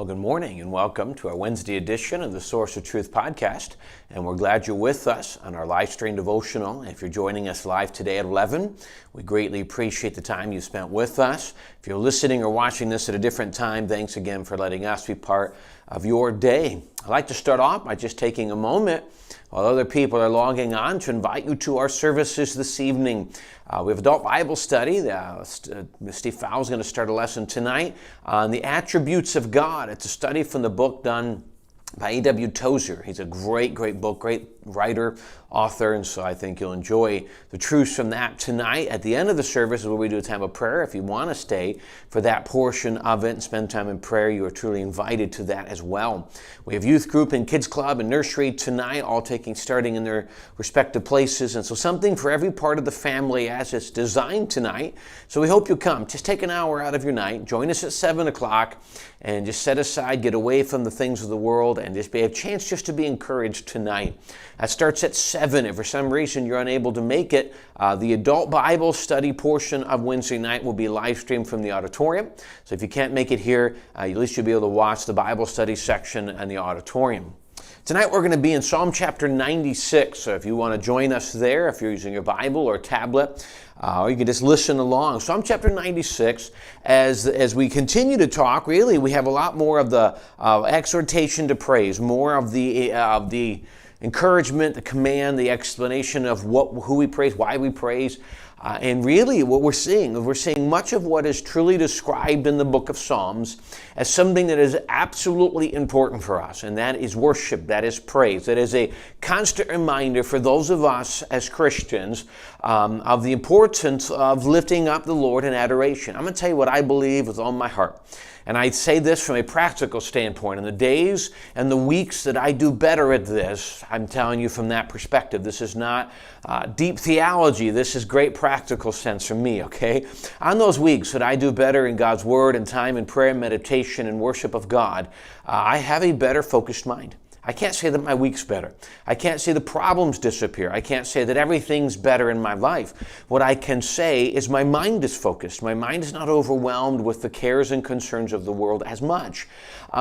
Well, good morning and welcome to our Wednesday edition of the Source of Truth podcast. And we're glad you're with us on our live stream devotional. If you're joining us live today at 11, we greatly appreciate the time you spent with us. If you're listening or watching this at a different time, thanks again for letting us be part of your day. I'd like to start off by just taking a moment while other people are logging on to invite you to our services this evening. We have adult Bible study. Steve Fowle is going to start a lesson tonight on the attributes of God. It's a study from the book done by A.W. Tozer. He's a great book, great writer, author, and so I think you'll enjoy the truths from that tonight. At the end of the service is where we do a time of prayer. If you want to stay for that portion of it and spend time in prayer, you are truly invited to that as well. We have youth group and kids club and nursery tonight, all starting in their respective places, and so something for every part of the family as it's designed tonight. So we hope you'll come. Just take an hour out of your night, join us at 7 o'clock, and just set aside, get away from the things of the world, and just have a chance just to be encouraged tonight. That starts at 7. If for some reason you're unable to make it, the adult Bible study portion of Wednesday night will be live streamed from the auditorium. So if you can't make it here, at least you'll be able to watch the Bible study section in the auditorium. Tonight we're going to be in Psalm chapter 96, so if you want to join us there, if you're using your Bible or tablet, or you can just listen along. Psalm chapter 96, as we continue to talk, really we have a lot more of the exhortation to praise, more of the encouragement, the command, the explanation of who we praise, why we praise. And really what we're seeing much of what is truly described in the book of Psalms as something that is absolutely important for us, and that is worship, that is praise. That is a constant reminder for those of us as Christians of the importance of lifting up the Lord in adoration. I'm going to tell you what I believe with all my heart. And I say this from a practical standpoint. In the days and the weeks that I do better at this, I'm telling you from that perspective. This is not deep theology. This is great practical sense from me, okay? On those weeks that I do better in God's Word and time in prayer, meditation, and worship of God, I have a better focused mind. I can't say that my week's better. I can't say the problems disappear. I can't say that everything's better in my life. What I can say is my mind is focused. My mind is not overwhelmed with the cares and concerns of the world as much.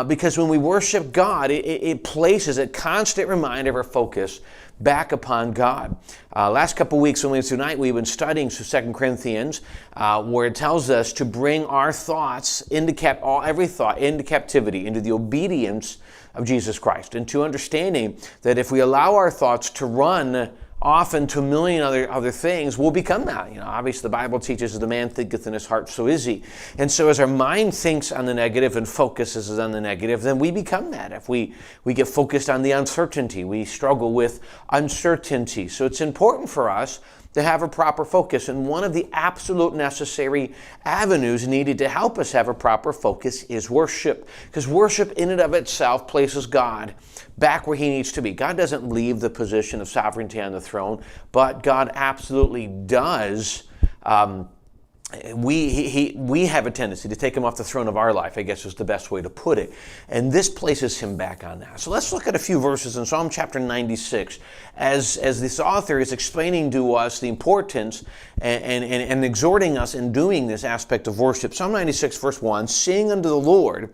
Because when we worship God, it places a constant reminder of our focus back upon God. Last couple weeks, only tonight, we've been studying 2 Corinthians, where it tells us to bring our thoughts every thought into captivity, into the obedience of Jesus Christ, and to understanding that if we allow our thoughts to run off into a million other things, we'll become that. Obviously the Bible teaches the man thinketh in his heart, so is he. And so as our mind thinks on the negative and focuses on the negative, then we become that. If we get focused on the uncertainty, we struggle with uncertainty. So it's important for us to have a proper focus. And one of the absolute necessary avenues needed to help us have a proper focus is worship. Because worship in and of itself places God back where he needs to be. God doesn't leave the position of sovereignty on the throne, but God absolutely does. We have a tendency to take him off the throne of our life, I guess is the best way to put it. And this places him back on that. So let's look at a few verses in Psalm chapter 96 as this author is explaining to us the importance and exhorting us in doing this aspect of worship. Psalm 96 verse 1, sing unto the Lord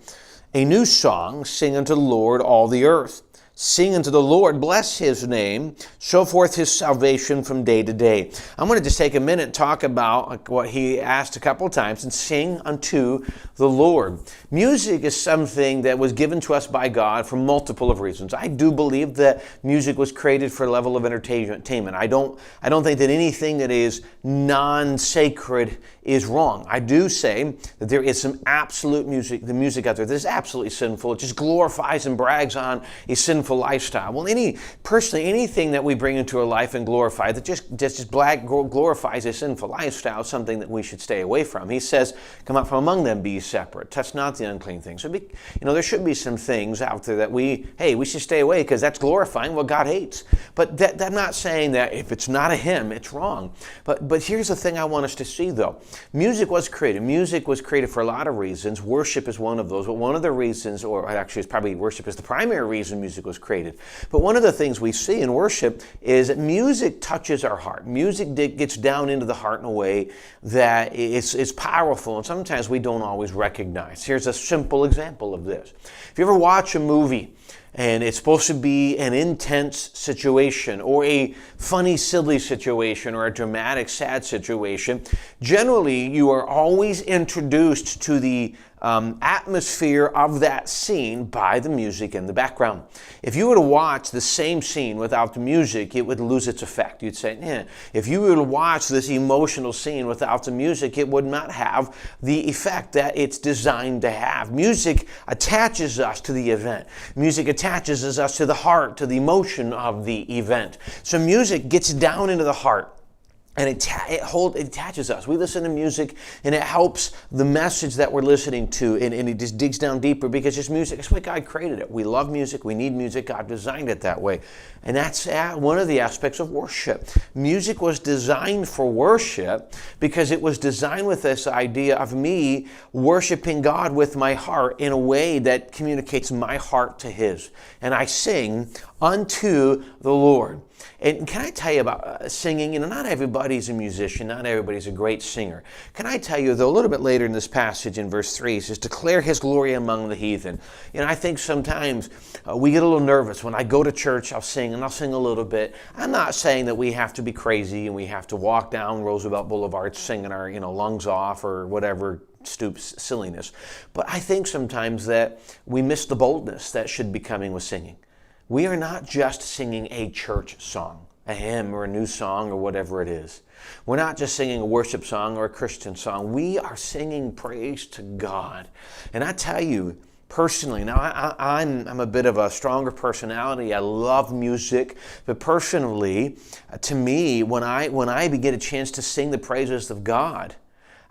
a new song, sing unto the Lord all the earth. Sing unto the Lord, bless his name, show forth his salvation from day to day. I'm going to just take a minute and talk about what he asked a couple of times, and sing unto the Lord. Music is something that was given to us by God for multiple of reasons. I do believe that music was created for a level of entertainment. I don't think that anything that is non-sacred is wrong. I do say that there is some absolute music out there that is absolutely sinful. It just glorifies and brags on a sinful lifestyle. Well, anything that we bring into our life and glorify that just glorifies a sinful lifestyle is something that we should stay away from. He says, come out from among them, be ye separate. Touch not the unclean things. So there should be some things out there that we should stay away because that's glorifying what God hates. But I'm not saying that if it's not a hymn, it's wrong. But here's the thing I want us to see though. music was created. Music was created for a lot of reasons. Worship is one of those. But one of the reasons, or actually it's probably worship is the primary reason music was created. But one of the things we see in worship is that music touches our heart. Music gets down into the heart in a way that it's powerful, and sometimes we don't always recognize. Here's a simple example of this. If you ever watch a movie, and it's supposed to be an intense situation or a funny, silly situation or a dramatic, sad situation, generally you are always introduced to the atmosphere of that scene by the music in the background. If you were to watch the same scene without the music, it would lose its effect. You'd say, If you were to watch this emotional scene without the music, it would not have the effect that it's designed to have. Music attaches us to the event. Music attaches us to the heart, to the emotion of the event. So music gets down into the heart. And it attaches us. We listen to music and it helps the message that we're listening to, and it just digs down deeper because it's music. That's why God created it. We love music. We need music. God designed it that way. And that's one of the aspects of worship. Music was designed for worship because it was designed with this idea of me worshiping God with my heart in a way that communicates my heart to His. And I sing unto the Lord. And can I tell you about singing? Not everybody's a musician. Not everybody's a great singer. Can I tell you, though, a little bit later in this passage in verse 3, it says, declare His glory among the heathen. I think sometimes we get a little nervous. When I go to church, I'll sing, and I'll sing a little bit. I'm not saying that we have to be crazy and we have to walk down Roosevelt Boulevard singing our lungs off or whatever stoops silliness. But I think sometimes that we miss the boldness that should be coming with singing. We are not just singing a church song, a hymn or a new song or whatever it is. We're not just singing a worship song or a Christian song. We are singing praise to God. And I tell you, personally, now I'm a bit of a stronger personality. I love music, but personally, to me, when I get a chance to sing the praises of God,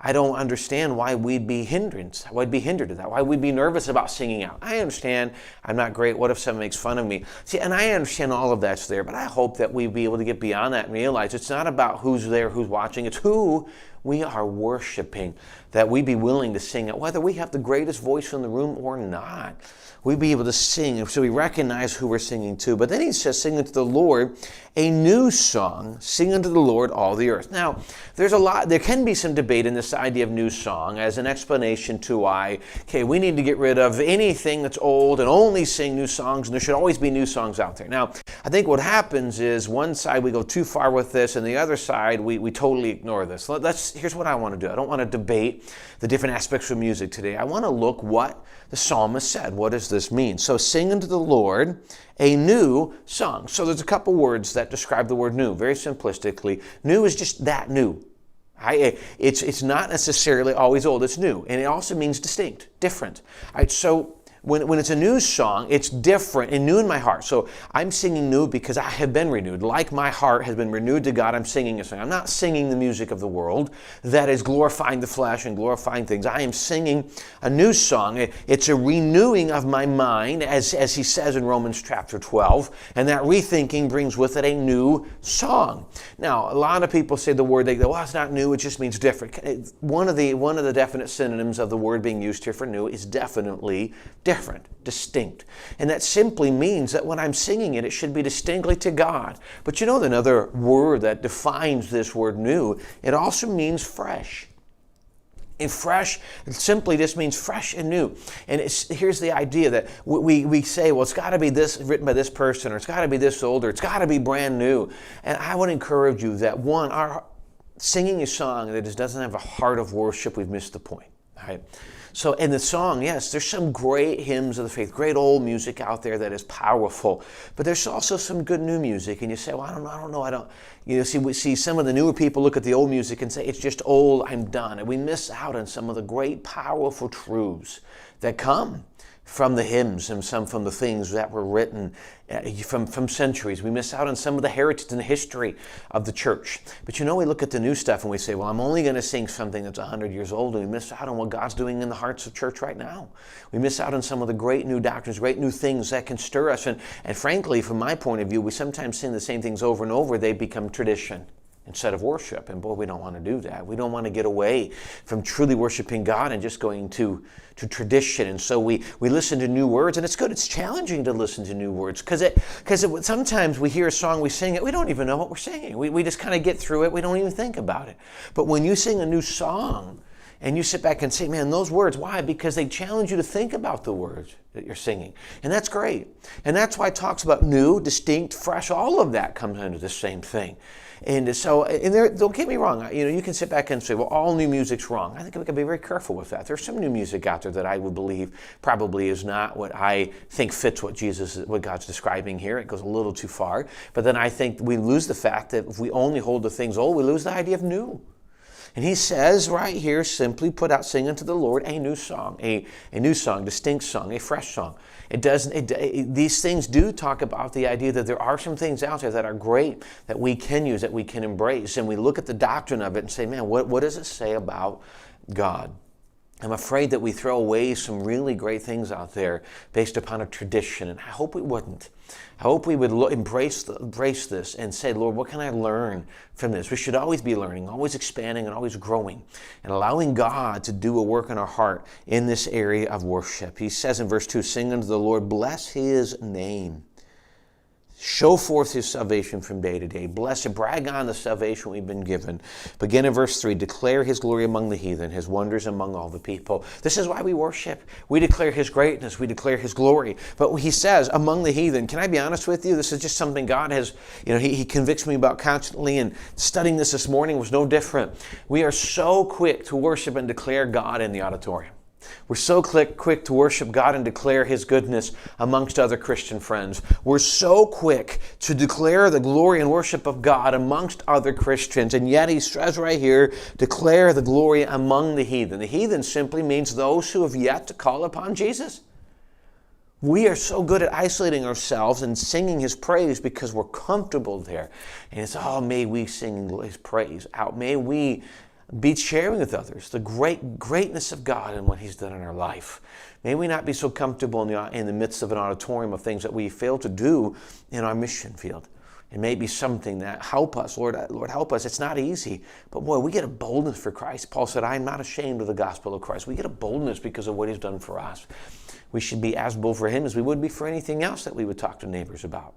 I don't understand why we'd be hindered to that, why we'd be nervous about singing out. I understand I'm not great. What if someone makes fun of me? See, and I understand all of that's there, but I hope that we'd be able to get beyond that and realize it's not about who's there, who's watching. It's who we are worshiping, that we be willing to sing it, whether we have the greatest voice in the room or not. We'd be able to sing, so we recognize who we're singing to. But then he says, sing unto the Lord a new song, sing unto the Lord all the earth. Now, there can be some debate in this idea of new song as an explanation to why, we need to get rid of anything that's old and only sing new songs, and there should always be new songs out there. Now, I think what happens is one side we go too far with this, and the other side we totally ignore this. Here's what I want to do. I don't want to debate the different aspects of music today. I want to look what the psalmist said. What does this mean? So sing unto the Lord a new song. So there's a couple words that describe the word new. Very simplistically, new is just that new. It's not necessarily always old. It's new. And it also means distinct, different. All right, so when it's a new song, it's different and new in my heart. So I'm singing new because I have been renewed. Like my heart has been renewed to God, I'm singing a song. I'm not singing the music of the world that is glorifying the flesh and glorifying things. I am singing a new song. It's a renewing of my mind, as he says in Romans chapter 12, and that rethinking brings with it a new song. Now, a lot of people say the word, they go, well, it's not new, it just means different. One of the definite synonyms of the word being used here for new is definitely different, distinct. And that simply means that when I'm singing it, it should be distinctly to God. But another word that defines this word new, it also means fresh. And fresh simply just means fresh and new. And here's the idea that we say, well, it's got to be this written by this person, or it's got to be this old, or it's got to be brand new. And I would encourage you that our singing a song that doesn't have a heart of worship, we've missed the point. All right? So in the song, yes, there's some great hymns of the faith, great old music out there that is powerful, but there's also some good new music. And you say, well, I don't know. We see some of the newer people look at the old music and say, it's just old, I'm done. And we miss out on some of the great, powerful truths that come from the hymns and some from the things that were written from centuries. We miss out on some of the heritage and the history of the church. But we look at the new stuff and we say, well, I'm only going to sing something that's 100 years old, and we miss out on what God's doing in the hearts of church right now. We miss out on some of the great new doctrines, great new things that can stir us. And frankly, from my point of view, we sometimes sing the same things over and over. They become tradition. instead of worship. And boy, we don't want to do that. We don't want to get away from truly worshiping God and just going to tradition. And so we listen to new words, and it's good. It's challenging to listen to new words because sometimes we hear a song, we sing it, we don't even know what we're singing. We just kind of get through it. We don't even think about it. But when you sing a new song and you sit back and say, man, those words, why? Because they challenge you to think about the words that you're singing. And that's great. And that's why it talks about new, distinct, fresh. All of that comes under the same thing. And so, don't get me wrong, you can sit back and say, well, all new music's wrong. I think we can be very careful with that. There's some new music out there that I would believe probably is not what I think fits what God's describing here. It goes a little too far. But then I think we lose the fact that if we only hold the things old, we lose the idea of new. And he says right here, simply put out, sing unto the Lord a new song, a new song, distinct song, a fresh song. These things do talk about the idea that there are some things out there that are great, that we can use, that we can embrace. And we look at the doctrine of it and say, man, what does it say about God? I'm afraid that we throw away some really great things out there based upon a tradition, and I hope we wouldn't. I hope we would embrace this and say, Lord, what can I learn from this? We should always be learning, always expanding, and always growing, and allowing God to do a work in our heart in this area of worship. He says in verse 2, sing unto the Lord, bless his name. Show forth his salvation from day to day. Bless and brag on the salvation we've been given. Begin in verse 3. Declare his glory among the heathen, his wonders among all the people. This is why we worship. We declare his greatness. We declare his glory. But he says, among the heathen. Can I be honest with you? This is just something God has, he convicts me about constantly. And studying this morning was no different. We are so quick to worship and declare God in the auditorium. We're so quick to worship God and declare his goodness amongst other Christian friends. We're so quick to declare the glory and worship of God amongst other Christians. And yet he says right here, declare the glory among the heathen. The heathen simply means those who have yet to call upon Jesus. We are so good at isolating ourselves and singing his praise because we're comfortable there. And it's, may we sing his praise out. May we be sharing with others the greatness of God and what he's done in our life. May we not be so comfortable in the midst of an auditorium of things that we fail to do in our mission field. It may be something that help us, Lord, help us. It's not easy, but boy, we get a boldness for Christ. Paul said, I am not ashamed of the gospel of Christ. We get a boldness because of what he's done for us. We should be as bold for him as we would be for anything else that we would talk to neighbors about.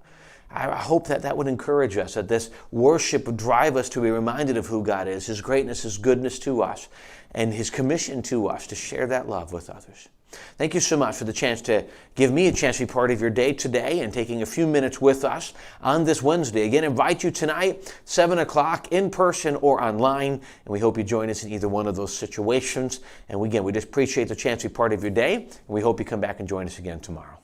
I hope that would encourage us, that this worship would drive us to be reminded of who God is, his greatness, his goodness to us, and his commission to us to share that love with others. Thank you so much for the chance to give me a chance to be part of your day today and taking a few minutes with us on this Wednesday. Again, invite you tonight, 7 o'clock, in person or online, and we hope you join us in either one of those situations. And again, we just appreciate the chance to be part of your day, and we hope you come back and join us again tomorrow.